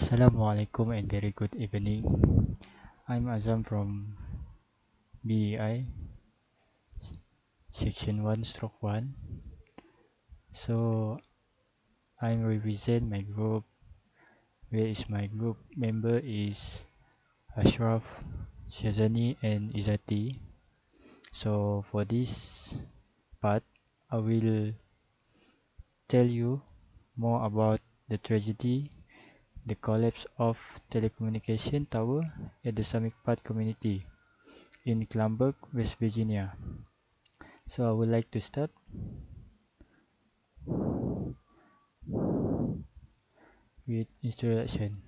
Assalamualaikum and very good evening. I'm AZZAM from BEI, section 1/1. So I represent my group, where is my group member is Asyraf, SYAZANI and IZZATY. So for this part, I will tell you more about the tragedy, the collapse of telecommunication tower at the Summit Park community in Clarksburg, West Virginia. So I would like to start with introduction.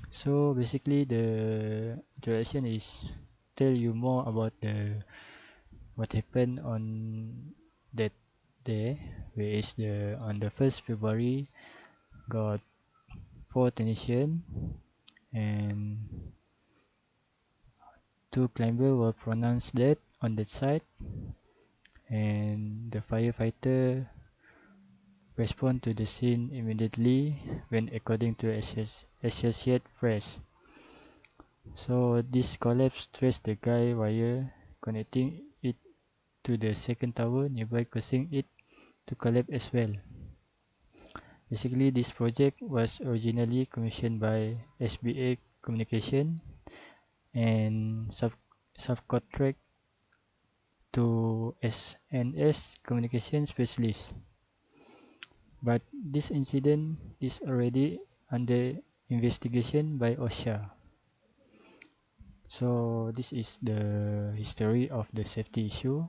So basically the introduction is tell you more about the what happened on that day, where is the on the 1st February got 4 technicians and 2 climbers were pronounced dead on that site, and the firefighter respond to the scene immediately when according to Associated Press. So this collapse traced the guy wire connecting it to the second tower nearby, causing it to collapse as well. Basically, this project was originally commissioned by SBA Communication and subcontract to SNS Communication Specialist. But this incident is already under investigation by OSHA. So this is the history of the safety issue.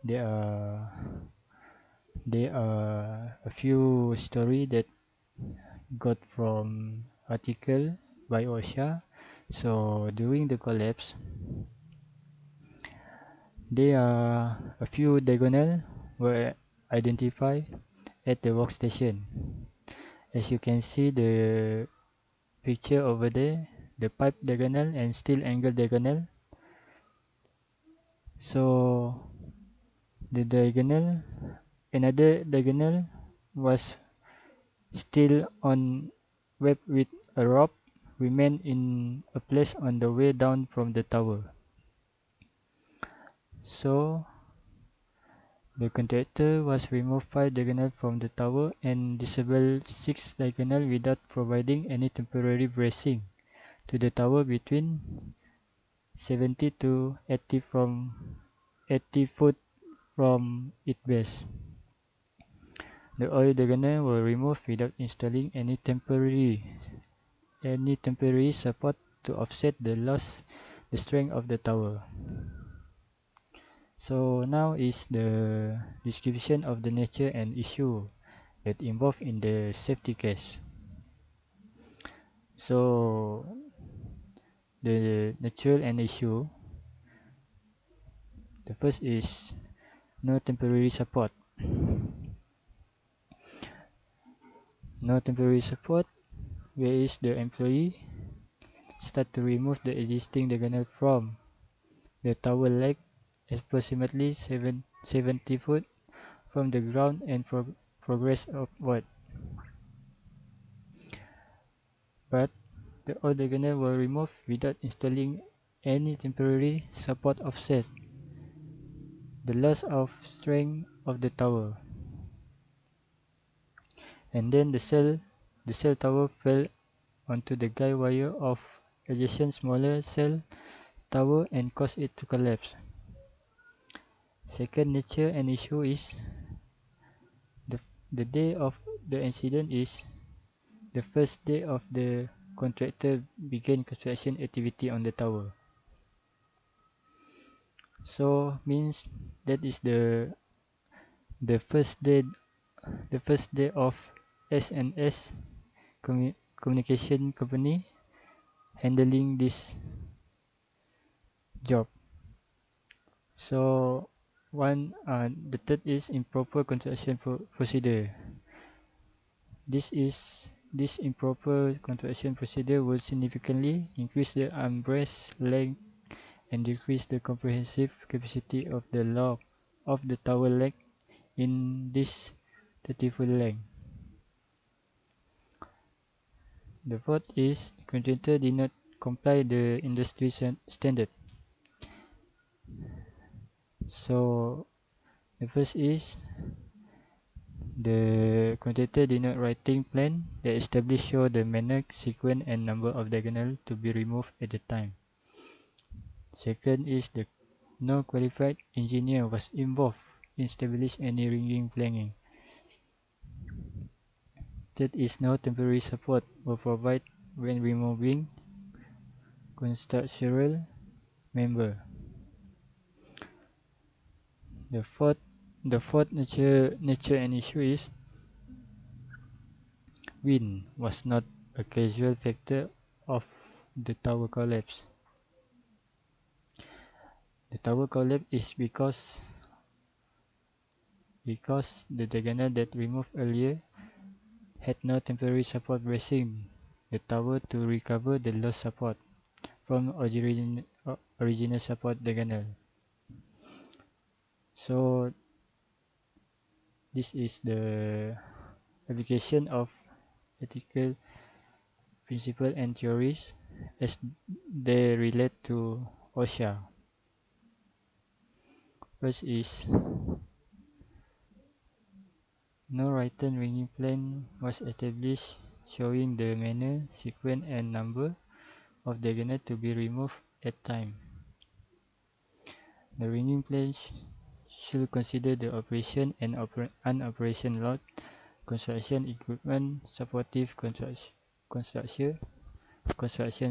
There are a few story that got from article by OSHA. So during the collapse, there are a few diagonal were identified at the workstation. As you can see the picture over there, the pipe diagonal and steel angle diagonal. So the diagonal, another diagonal was still on web with a rope remained in a place on the way down from the tower. So the contractor was removed 5 diagonal from the tower and disabled 6 diagonal without providing any temporary bracing to the tower between 70 to 80 foot from its base. The oil diagonal were removed without installing any temporary support to offset the strength of the tower. So now is the description of the nature and issue that involved in the safety case. So the nature and issue, the first is no temporary support. No temporary support, where is the employee start to remove the existing diagonal from the tower leg approximately 70 foot from the ground and progress upward. But the old diagonal were removed without installing any temporary support offset the loss of strength of the tower. And then the cell tower fell onto the guy wire of adjacent smaller cell tower and caused it to collapse. Second nature and issue is the day of the incident is the first day of the contractor began construction activity on the tower. So means that is the first day of SNS communication company handling this job. So the third is improper construction procedure. This improper construction procedure will significantly increase the armrest length and decrease the comprehensive capacity of the tower leg in this 30-foot length. The fourth is contractor did not comply the industry standard. So the first is the contractor did not writing plan that established show the manner, sequence and number of diagonal to be removed at the time. Second is the no qualified engineer was involved in establishing any ringing planning. Third is no temporary support were provided when removing constructional member. The fourth nature and issue is wind was not a causal factor of the tower collapse. The tower collapse is because the diagonal that removed earlier had no temporary support bracing the tower to recover the lost support from original support diagonal. So this is the application of ethical principles and theories as they relate to OSHA. First is no written ringing plan was established showing the manner, sequence and number of diagonal to be removed at time. The ringing plan should consider the operation and unoperation load, construction equipment, supportive construction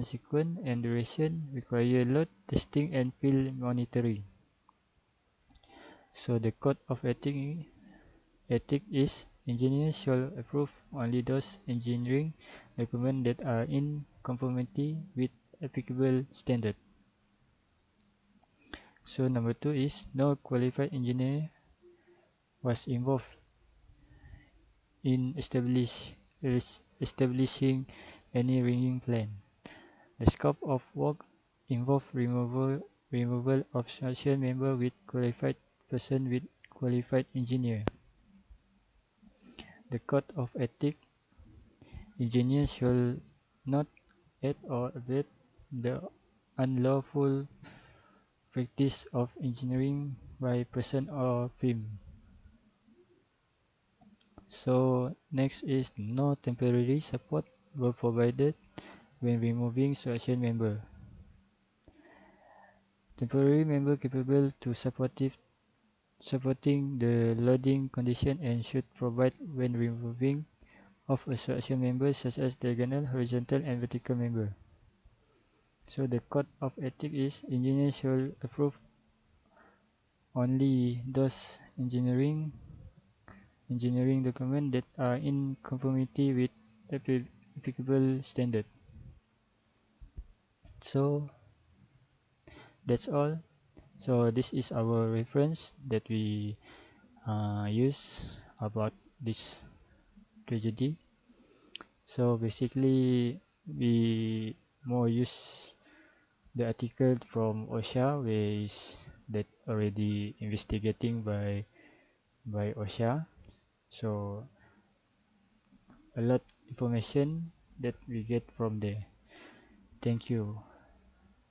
sequence and duration, require load testing and field monitoring. So the code of ethics is engineers shall approve only those engineering documents that are in conformity with applicable standard. So number 2 is no qualified engineer was involved in establishing any ringing plan. The scope of work involved removal of structural member with qualified person with qualified engineer. The code of ethics, engineers shall not aid or abet the unlawful practice of engineering by person or firm. So next is no temporary support were provided when removing structural member. Temporary member capable to supporting the loading condition and should provide when removing of a structural member such as diagonal, horizontal and vertical member. So the code of ethics is engineers shall approve only those engineering documents that are in conformity with applicable standard. So that's all. So this is our reference that we use about this tragedy. So basically we more use the article from OSHA, where is that already investigating by OSHA. So a lot information that we get from there. Thank you.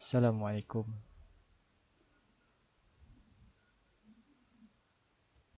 Assalamualaikum.